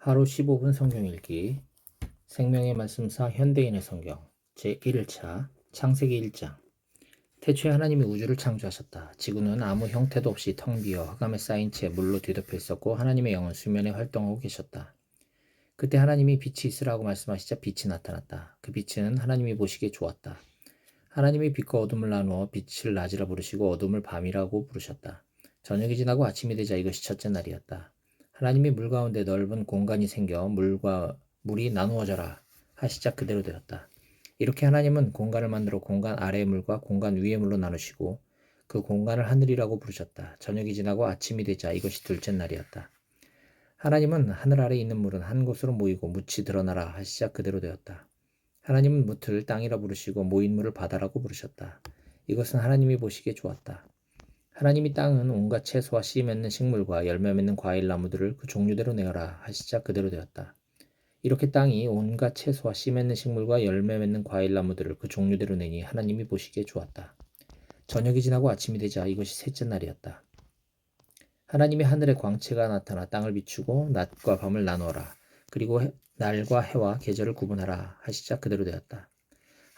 하루 15분 성경 읽기 생명의 말씀사 현대인의 성경 제1차 창세기 1장. 태초에 하나님이 우주를 창조하셨다. 지구는 아무 형태도 없이 텅 비어 흑암에 쌓인 채 물로 뒤덮여 있었고 하나님의 영은 수면에 활동하고 계셨다. 그때 하나님이 빛이 있으라고 말씀하시자 빛이 나타났다. 그 빛은 하나님이 보시기에 좋았다. 하나님이 빛과 어둠을 나누어 빛을 낮이라 부르시고 어둠을 밤이라고 부르셨다. 저녁이 지나고 아침이 되자 이것이 첫째 날이었다. 하나님이 물 가운데 넓은 공간이 생겨 물이 나누어져라 하시자 그대로 되었다. 이렇게 하나님은 공간을 만들어 공간 아래의 물과 공간 위의 물로 나누시고 그 공간을 하늘이라고 부르셨다. 저녁이 지나고 아침이 되자 이것이 둘째 날이었다. 하나님은 하늘 아래 있는 물은 한 곳으로 모이고 묻이 드러나라 하시자 그대로 되었다. 하나님은 묻을 땅이라 부르시고 모인 물을 바다라고 부르셨다. 이것은 하나님이 보시기에 좋았다. 하나님이 땅은 온갖 채소와 씨 맺는 식물과 열매 맺는 과일 나무들을 그 종류대로 내어라 하시자 그대로 되었다. 이렇게 땅이 온갖 채소와 씨 맺는 식물과 열매 맺는 과일 나무들을 그 종류대로 내니 하나님이 보시기에 좋았다. 저녁이 지나고 아침이 되자 이것이 셋째 날이었다. 하나님이 하늘에 광채가 나타나 땅을 비추고 낮과 밤을 나누어라. 그리고 날과 해와 계절을 구분하라 하시자 그대로 되었다.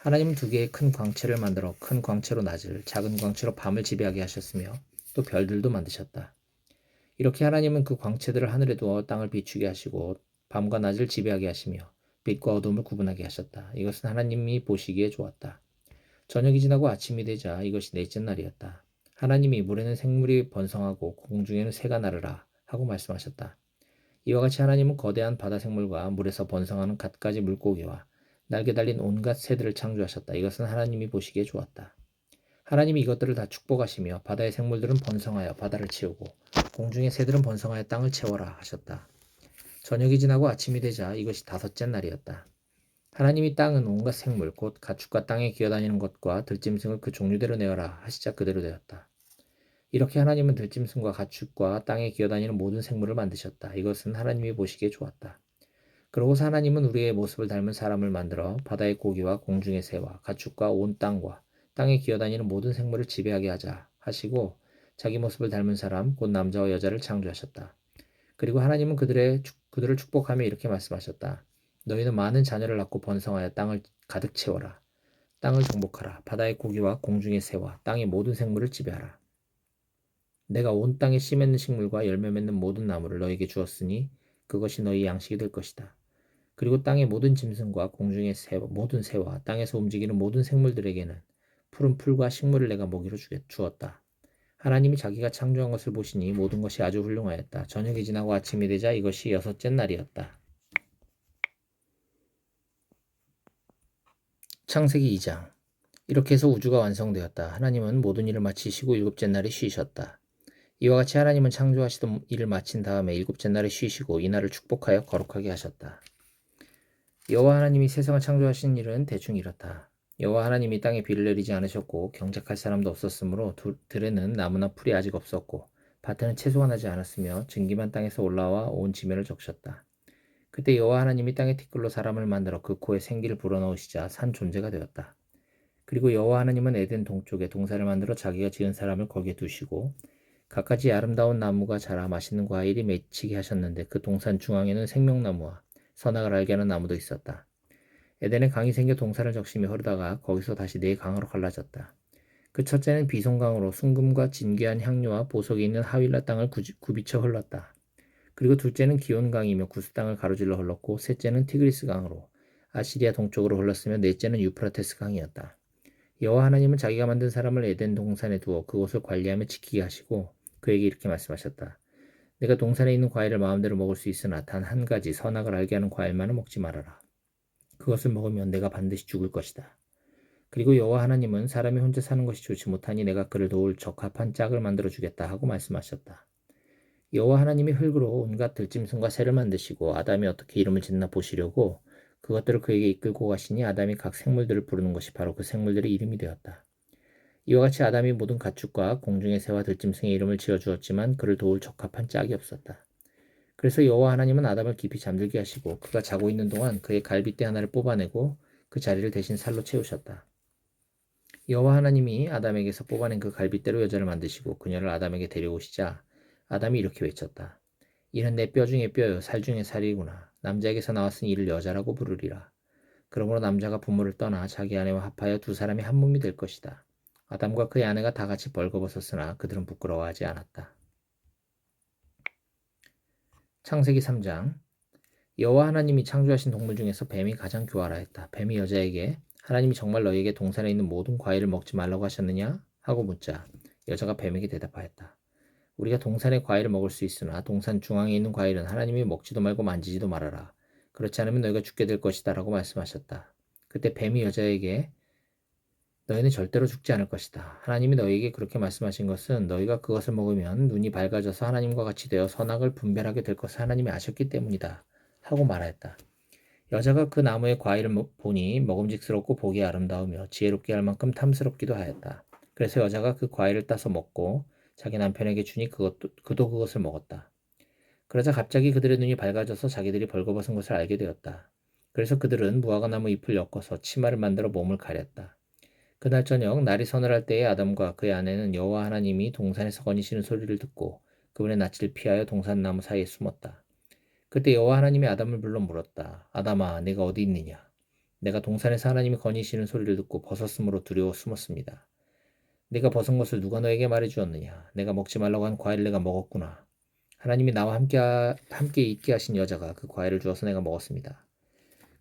하나님은 두 개의 큰 광채를 만들어 큰 광채로 낮을, 작은 광채로 밤을 지배하게 하셨으며 또 별들도 만드셨다. 이렇게 하나님은 그 광채들을 하늘에 두어 땅을 비추게 하시고 밤과 낮을 지배하게 하시며 빛과 어둠을 구분하게 하셨다. 이것은 하나님이 보시기에 좋았다. 저녁이 지나고 아침이 되자 이것이 넷째 날이었다. 하나님이 물에는 생물이 번성하고 공중에는 새가 나르라 하고 말씀하셨다. 이와 같이 하나님은 거대한 바다 생물과 물에서 번성하는 갖가지 물고기와 날개 달린 온갖 새들을 창조하셨다. 이것은 하나님이 보시기에 좋았다. 하나님이 이것들을 다 축복하시며 바다의 생물들은 번성하여 바다를 채우고 공중의 새들은 번성하여 땅을 채워라 하셨다. 저녁이 지나고 아침이 되자 이것이 다섯째 날이었다. 하나님이 땅은 온갖 생물 곧 가축과 땅에 기어다니는 것과 들짐승을 그 종류대로 내어라 하시자 그대로 되었다. 이렇게 하나님은 들짐승과 가축과 땅에 기어다니는 모든 생물을 만드셨다. 이것은 하나님이 보시기에 좋았다. 그러고서 하나님은 우리의 모습을 닮은 사람을 만들어 바다의 고기와 공중의 새와 가축과 온 땅과 땅에 기어다니는 모든 생물을 지배하게 하자 하시고 자기 모습을 닮은 사람 곧 남자와 여자를 창조하셨다. 그리고 하나님은 그들을 축복하며 이렇게 말씀하셨다. 너희는 많은 자녀를 낳고 번성하여 땅을 가득 채워라. 땅을 정복하라. 바다의 고기와 공중의 새와 땅의 모든 생물을 지배하라. 내가 온 땅에 씨 맺는 식물과 열매 맺는 모든 나무를 너에게 주었으니 그것이 너희 양식이 될 것이다. 그리고 땅의 모든 짐승과 공중의 모든 새와 땅에서 움직이는 모든 생물들에게는 푸른 풀과 식물을 내가 먹이로 주었다. 하나님이 자기가 창조한 것을 보시니 모든 것이 아주 훌륭하였다. 저녁이 지나고 아침이 되자 이것이 여섯째 날이었다. 창세기 2장. 이렇게 해서 우주가 완성되었다. 하나님은 모든 일을 마치시고 일곱째 날에 쉬셨다. 이와 같이 하나님은 창조하시던 일을 마친 다음에 일곱째 날에 쉬시고 이날을 축복하여 거룩하게 하셨다. 여호와 하나님이 세상을 창조하신 일은 대충 이렇다. 여호와 하나님이 땅에 비를 내리지 않으셨고 경작할 사람도 없었으므로 들에는 나무나 풀이 아직 없었고 밭에는 채소가 나지 않았으며 증기만 땅에서 올라와 온 지면을 적셨다. 그때 여호와 하나님이 땅의 티끌로 사람을 만들어 그 코에 생기를 불어넣으시자 산 존재가 되었다. 그리고 여호와 하나님은 에덴 동쪽에 동산을 만들어 자기가 지은 사람을 거기에 두시고 갖가지 아름다운 나무가 자라 맛있는 과일이 맺히게 하셨는데 그 동산 중앙에는 생명나무와 선악을 알게 하는 나무도 있었다. 에덴에 강이 생겨 동산을 적시며 흐르다가 거기서 다시 네 강으로 갈라졌다. 그 첫째는 비송강으로 순금과 진귀한 향료와 보석이 있는 하윌라 땅을 굽이쳐 흘렀다. 그리고 둘째는 기온강이며 구스 땅을 가로질러 흘렀고 셋째는 티그리스 강으로 아시리아 동쪽으로 흘렀으며 넷째는 유프라테스 강이었다. 여호와 하나님은 자기가 만든 사람을 에덴 동산에 두어 그곳을 관리하며 지키게 하시고 그에게 이렇게 말씀하셨다. 내가 동산에 있는 과일을 마음대로 먹을 수 있으나 단 한 가지 선악을 알게 하는 과일만은 먹지 말아라. 그것을 먹으면 내가 반드시 죽을 것이다. 그리고 여호와 하나님은 사람이 혼자 사는 것이 좋지 못하니 내가 그를 도울 적합한 짝을 만들어 주겠다 하고 말씀하셨다. 여호와 하나님이 흙으로 온갖 들짐승과 새를 만드시고 아담이 어떻게 이름을 짓나 보시려고 그것들을 그에게 이끌고 가시니 아담이 각 생물들을 부르는 것이 바로 그 생물들의 이름이 되었다. 이와 같이 아담이 모든 가축과 공중의 새와 들짐승의 이름을 지어주었지만 그를 도울 적합한 짝이 없었다. 그래서 여호와 하나님은 아담을 깊이 잠들게 하시고 그가 자고 있는 동안 그의 갈빗대 하나를 뽑아내고 그 자리를 대신 살로 채우셨다. 여호와 하나님이 아담에게서 뽑아낸 그 갈빗대로 여자를 만드시고 그녀를 아담에게 데려오시자 아담이 이렇게 외쳤다. 이는 내 뼈 중에 뼈요 살 중에 살이구나. 남자에게서 나왔으니 이를 여자라고 부르리라. 그러므로 남자가 부모를 떠나 자기 아내와 합하여 두 사람이 한 몸이 될 것이다. 아담과 그의 아내가 다 같이 벌거벗었으나 그들은 부끄러워하지 않았다. 창세기 3장. 여호와 하나님이 창조하신 동물 중에서 뱀이 가장 교활하였다. 뱀이 여자에게 하나님이 정말 너희에게 동산에 있는 모든 과일을 먹지 말라고 하셨느냐? 하고 묻자 여자가 뱀에게 대답하였다. 우리가 동산의 과일을 먹을 수 있으나 동산 중앙에 있는 과일은 하나님이 먹지도 말고 만지지도 말아라. 그렇지 않으면 너희가 죽게 될 것이다 라고 말씀하셨다. 그때 뱀이 여자에게 너희는 절대로 죽지 않을 것이다. 하나님이 너희에게 그렇게 말씀하신 것은 너희가 그것을 먹으면 눈이 밝아져서 하나님과 같이 되어 선악을 분별하게 될 것을 하나님이 아셨기 때문이다. 하고 말하였다. 여자가 그 나무의 과일을 보니 먹음직스럽고 보기 아름다우며 지혜롭게 할 만큼 탐스럽기도 하였다. 그래서 여자가 그 과일을 따서 먹고 자기 남편에게 주니 그도 그것을 먹었다. 그러자 갑자기 그들의 눈이 밝아져서 자기들이 벌거벗은 것을 알게 되었다. 그래서 그들은 무화과나무 잎을 엮어서 치마를 만들어 몸을 가렸다. 그날 저녁 날이 서늘할 때에 아담과 그의 아내는 여호와 하나님이 동산에서 거니시는 소리를 듣고 그분의 낯을 피하여 동산나무 사이에 숨었다. 그때 여호와 하나님이 아담을 불러 물었다. 아담아, 네가 어디 있느냐? 내가 동산에서 하나님이 거니시는 소리를 듣고 벗었으므로 두려워 숨었습니다. 네가 벗은 것을 누가 너에게 말해주었느냐? 내가 먹지 말라고 한 과일을 내가 먹었구나. 하나님이 나와 함께 있게 하신 여자가 그 과일을 주어서 내가 먹었습니다.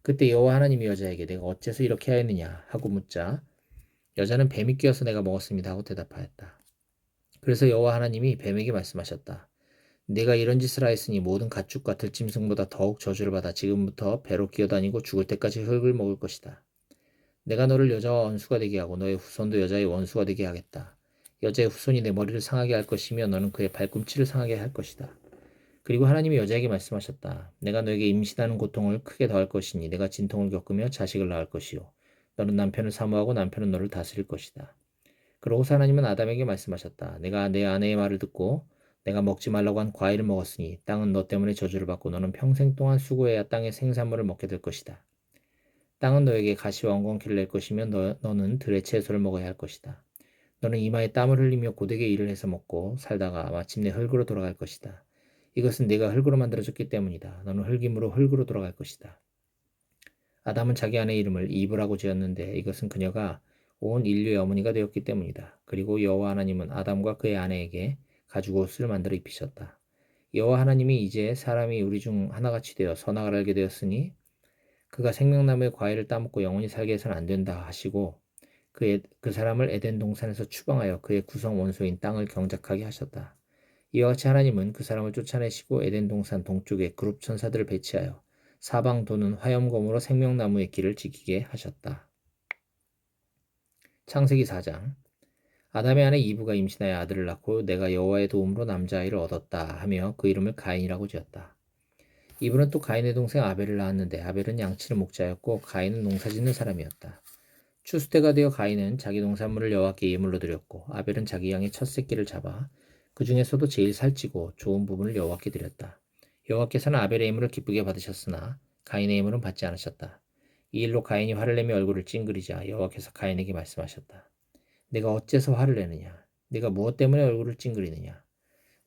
그때 여호와 하나님이 여자에게 내가 어째서 이렇게 하였느냐 하고 묻자 여자는 뱀이 끼어서 내가 먹었습니다 하고 대답하였다. 그래서 여호와 하나님이 뱀에게 말씀하셨다. 네가 이런 짓을 하였으니 모든 가축과 들짐승보다 더욱 저주를 받아 지금부터 배로 기어다니고 죽을 때까지 흙을 먹을 것이다. 내가 너를 여자와 원수가 되게 하고 너의 후손도 여자의 원수가 되게 하겠다. 여자의 후손이 내 머리를 상하게 할 것이며 너는 그의 발꿈치를 상하게 할 것이다. 그리고 하나님이 여자에게 말씀하셨다. 내가 너에게 임신하는 고통을 크게 더할 것이니 내가 진통을 겪으며 자식을 낳을 것이요. 너는 남편을 사모하고 남편은 너를 다스릴 것이다. 그러고서 하나님은 아담에게 말씀하셨다. 내가 내 아내의 말을 듣고 내가 먹지 말라고 한 과일을 먹었으니 땅은 너 때문에 저주를 받고 너는 평생 동안 수고해야 땅의 생산물을 먹게 될 것이다. 땅은 너에게 가시와 엉겅퀴를 낼 것이며 너는 들의 채소를 먹어야 할 것이다. 너는 이마에 땀을 흘리며 고되게 일을 해서 먹고 살다가 마침내 흙으로 돌아갈 것이다. 이것은 네가 흙으로 만들어졌기 때문이다. 너는 흙이므로 흙으로 돌아갈 것이다. 아담은 자기 아내 이름을 이브라고 지었는데 이것은 그녀가 온 인류의 어머니가 되었기 때문이다. 그리고 여호와 하나님은 아담과 그의 아내에게 가죽 옷을 만들어 입히셨다. 여호와 하나님이 이제 사람이 우리 중 하나같이 되어 선악을 알게 되었으니 그가 생명나무의 과일을 따먹고 영원히 살게 해서는 안 된다 하시고 그 사람을 에덴 동산에서 추방하여 그의 구성 원소인 땅을 경작하게 하셨다. 이와 같이 하나님은 그 사람을 쫓아내시고 에덴 동산 동쪽에 그룹 천사들을 배치하여 사방 도는 화염검으로 생명나무의 길을 지키게 하셨다. 창세기 4장. 아담의 아내 이브가 임신하여 아들을 낳고 내가 여호와의 도움으로 남자아이를 얻었다 하며 그 이름을 가인이라고 지었다. 이브는 또 가인의 동생 아벨을 낳았는데 아벨은 양치는 목자였고 가인은 농사짓는 사람이었다. 추수 때가 되어 가인은 자기 농산물을 여호와께 예물로 드렸고 아벨은 자기 양의 첫 새끼를 잡아 그 중에서도 제일 살찌고 좋은 부분을 여호와께 드렸다. 여호와께서는 아벨의 예물을 기쁘게 받으셨으나 가인의 예물은 받지 않으셨다. 이 일로 가인이 화를 내며 얼굴을 찡그리자 여호와께서 가인에게 말씀하셨다. 내가 어째서 화를 내느냐? 네가 무엇 때문에 얼굴을 찡그리느냐?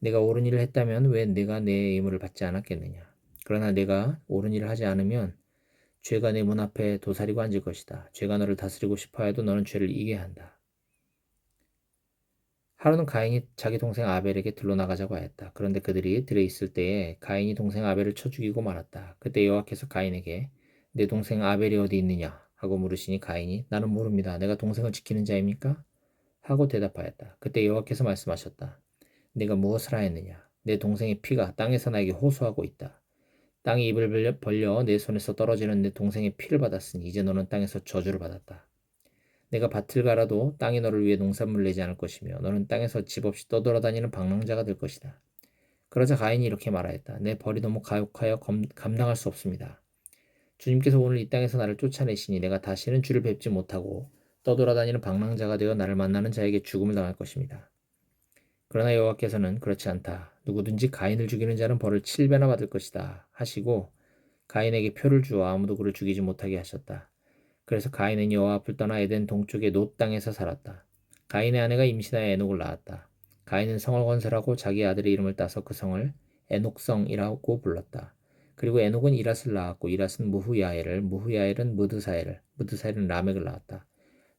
내가 옳은 일을 했다면 왜 네가 내 예물을 받지 않았겠느냐? 그러나 내가 옳은 일을 하지 않으면 죄가 내 문 앞에 도사리고 앉을 것이다. 죄가 너를 다스리고 싶어 해도 너는 죄를 이겨야 한다. 하루는 가인이 자기 동생 아벨에게 들러 나가자고 하였다. 그런데 그들이 들에 있을 때에 가인이 동생 아벨을 쳐 죽이고 말았다. 그때 여호와께서 가인에게 내 동생 아벨이 어디 있느냐 하고 물으시니 가인이 나는 모릅니다. 내가 동생을 지키는 자입니까? 하고 대답하였다. 그때 여호와께서 말씀하셨다. 네가 무엇을 하였느냐? 내 동생의 피가 땅에서 나에게 호소하고 있다. 땅이 입을 벌려 내 손에서 떨어지는 내 동생의 피를 받았으니 이제 너는 땅에서 저주를 받았다. 내가 밭을 갈아도 땅이 너를 위해 농산물을 내지 않을 것이며 너는 땅에서 집 없이 떠돌아다니는 방랑자가 될 것이다. 그러자 가인이 이렇게 말하였다. 내 벌이 너무 가혹하여 감당할 수 없습니다. 주님께서 오늘 이 땅에서 나를 쫓아내시니 내가 다시는 주를 뵙지 못하고 떠돌아다니는 방랑자가 되어 나를 만나는 자에게 죽음을 당할 것입니다. 그러나 여호와께서는 그렇지 않다. 누구든지 가인을 죽이는 자는 벌을 7배나 받을 것이다 하시고 가인에게 표를 주어 아무도 그를 죽이지 못하게 하셨다. 그래서 가인은 여호와 앞을 떠나 에덴 동쪽의 놋 땅에서 살았다. 가인의 아내가 임신하여 에녹을 낳았다. 가인은 성을 건설하고 자기 아들의 이름을 따서 그 성을 에녹성이라고 불렀다. 그리고 에녹은 이랏을 낳았고 이랏은 무후야엘을, 무후야엘은 무드사엘을, 무드사엘은 라멕을 낳았다.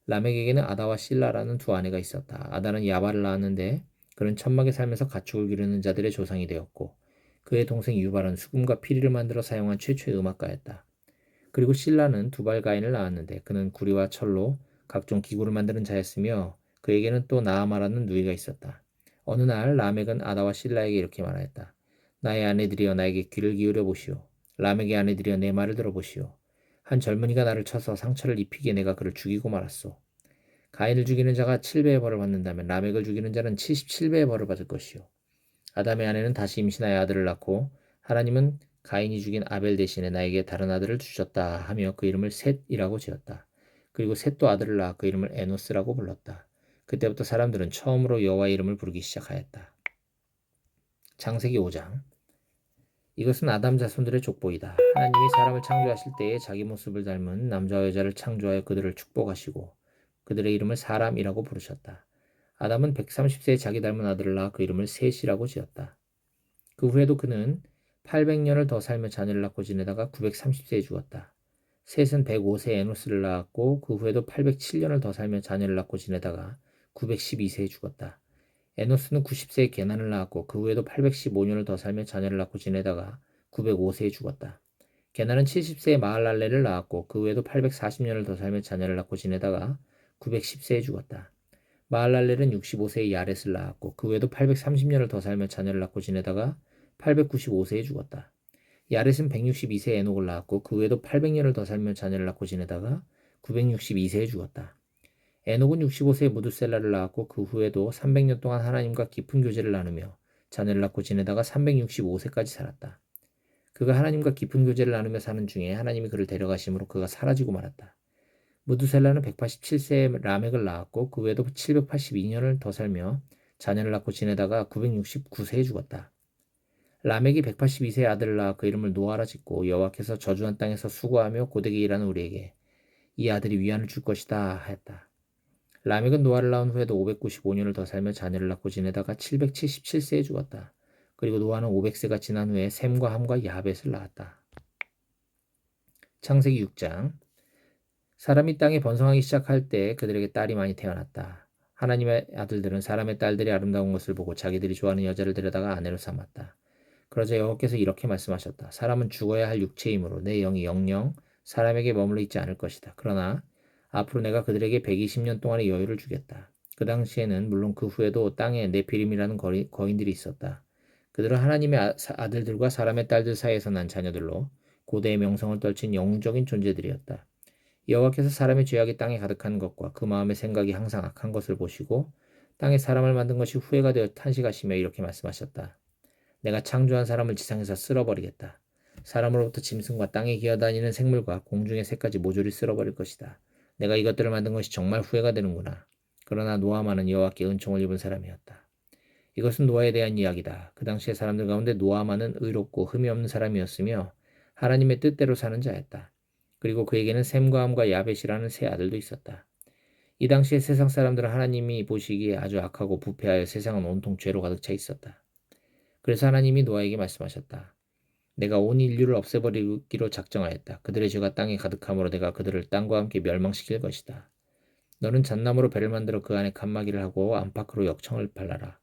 라멕에게는 아다와 실라라는 두 아내가 있었다. 아다는 야발을 낳았는데 그는 천막에 살면서 가축을 기르는 자들의 조상이 되었고 그의 동생 유발은 수금과 피리를 만들어 사용한 최초의 음악가였다. 그리고 실라는 두발 가인을 낳았는데 그는 구리와 철로 각종 기구를 만드는 자였으며 그에게는 또 나아마라는 누이가 있었다. 어느 날 라멕은 아다와 실라에게 이렇게 말하였다. 나의 아내들이여 나에게 귀를 기울여 보시오. 라멕의 아내들이여 내 말을 들어보시오. 한 젊은이가 나를 쳐서 상처를 입히기에 내가 그를 죽이고 말았소. 가인을 죽이는 자가 7배의 벌을 받는다면 라멕을 죽이는 자는 77배의 벌을 받을 것이요. 아담의 아내는 다시 임신하여 아들을 낳고 하나님은 가인이 죽인 아벨 대신에 나에게 다른 아들을 주셨다 하며 그 이름을 셋이라고 지었다. 그리고 셋도 아들을 낳아 그 이름을 에노스라고 불렀다. 그때부터 사람들은 처음으로 여호와의 이름을 부르기 시작하였다. 창세기 5장. 이것은 아담 자손들의 족보이다. 하나님이 사람을 창조하실 때에 자기 모습을 닮은 남자와 여자를 창조하여 그들을 축복하시고 그들의 이름을 사람이라고 부르셨다. 아담은 130세에 자기 닮은 아들을 낳아 그 이름을 셋이라고 지었다. 그 후에도 그는 800년을 더 살며 자녀를 낳고 지내다가 930세에 죽었다. 셋은 105세에 에노스를 낳았고 그 후에도 807년을 더 살며 자녀를 낳고 지내다가 912세에 죽었다. 에노스는 90세에 게난을 낳았고 그 후에도 815년을 더 살며 자녀를 낳고 지내다가 905세에 죽었다. 게난은 70세에 마할랄레를 낳았고 그 후에도 840년을 더 살며 자녀를 낳고 지내다가 910세에 죽었다. 마할랄렐은 65세에 야렛을 낳았고 그 후에도 830년을 더 살며 자녀를 낳고 지내다가 895세에 죽었다. 야렛은 162세에 에녹을 낳았고 그 후에도 800년을 더 살며 자녀를 낳고 지내다가 962세에 죽었다. 에녹은 65세에 무드셀라를 낳았고 그 후에도 300년 동안 하나님과 깊은 교제를 나누며 자녀를 낳고 지내다가 365세까지 살았다. 그가 하나님과 깊은 교제를 나누며 사는 중에 하나님이 그를 데려가심으로 그가 사라지고 말았다. 무드셀라는 187세에 라멕을 낳았고 그 후에도 782년을 더 살며 자녀를 낳고 지내다가 969세에 죽었다. 라멕이 182세의 아들을 낳아 그 이름을 노아라 짓고 여호와께서 저주한 땅에서 수고하며 고되게 일하는 우리에게 이 아들이 위안을 줄 것이다 하였다. 라멕은 노아를 낳은 후에도 595년을 더 살며 자녀를 낳고 지내다가 777세에 죽었다. 그리고 노아는 500세가 지난 후에 셈과 함과 야벳을 낳았다. 창세기 6장. 사람이 땅에 번성하기 시작할 때 그들에게 딸이 많이 태어났다. 하나님의 아들들은 사람의 딸들이 아름다운 것을 보고 자기들이 좋아하는 여자를 데려다가 아내로 삼았다. 그러자 여호와께서 이렇게 말씀하셨다. 사람은 죽어야 할 육체이므로 내 영이 영영 사람에게 머물러 있지 않을 것이다. 그러나 앞으로 내가 그들에게 120년 동안의 여유를 주겠다. 그 당시에는 물론 그 후에도 땅에 네피림이라는 거인들이 있었다. 그들은 하나님의 아들들과 사람의 딸들 사이에서 난 자녀들로 고대의 명성을 떨친 영웅적인 존재들이었다. 여호와께서 사람의 죄악이 땅에 가득한 것과 그 마음의 생각이 항상 악한 것을 보시고 땅에 사람을 만든 것이 후회가 되어 탄식하시며 이렇게 말씀하셨다. 내가 창조한 사람을 지상에서 쓸어버리겠다. 사람으로부터 짐승과 땅에 기어다니는 생물과 공중의 새까지 모조리 쓸어버릴 것이다. 내가 이것들을 만든 것이 정말 후회가 되는구나. 그러나 노아만은 여호와께 은총을 입은 사람이었다. 이것은 노아에 대한 이야기다. 그 당시의 사람들 가운데 노아만은 의롭고 흠이 없는 사람이었으며 하나님의 뜻대로 사는 자였다. 그리고 그에게는 셈과 함과 야벳이라는 세 아들도 있었다. 이 당시의 세상 사람들은 하나님이 보시기에 아주 악하고 부패하여 세상은 온통 죄로 가득 차 있었다. 그래서 하나님이 노아에게 말씀하셨다. 내가 온 인류를 없애버리기로 작정하였다. 그들의 죄가 땅에 가득함으로 내가 그들을 땅과 함께 멸망시킬 것이다. 너는 잣나무로 배를 만들어 그 안에 칸막이를 하고 안팎으로 역청을 발라라.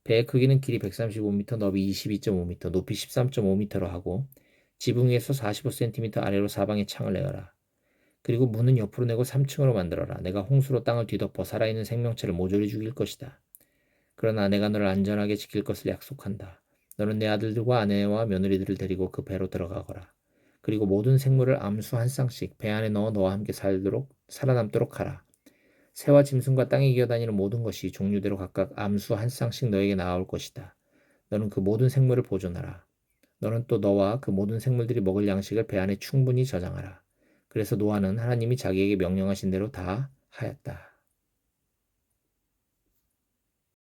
배의 크기는 길이 135m, 너비 22.5m, 높이 13.5m로 하고 지붕 위에서 45cm 아래로 사방에 창을 내어라. 그리고 문은 옆으로 내고 3층으로 만들어라. 내가 홍수로 땅을 뒤덮어 살아있는 생명체를 모조리 죽일 것이다. 그러나 내가 너를 안전하게 지킬 것을 약속한다. 너는 내 아들들과 아내와 며느리들을 데리고 그 배로 들어가거라. 그리고 모든 생물을 암수 한 쌍씩 배 안에 넣어 너와 함께 살아남도록 하라. 새와 짐승과 땅에 기어다니는 모든 것이 종류대로 각각 암수 한 쌍씩 너에게 나올 것이다. 너는 그 모든 생물을 보존하라. 너는 또 너와 그 모든 생물들이 먹을 양식을 배 안에 충분히 저장하라. 그래서 노아는 하나님이 자기에게 명령하신 대로 다 하였다.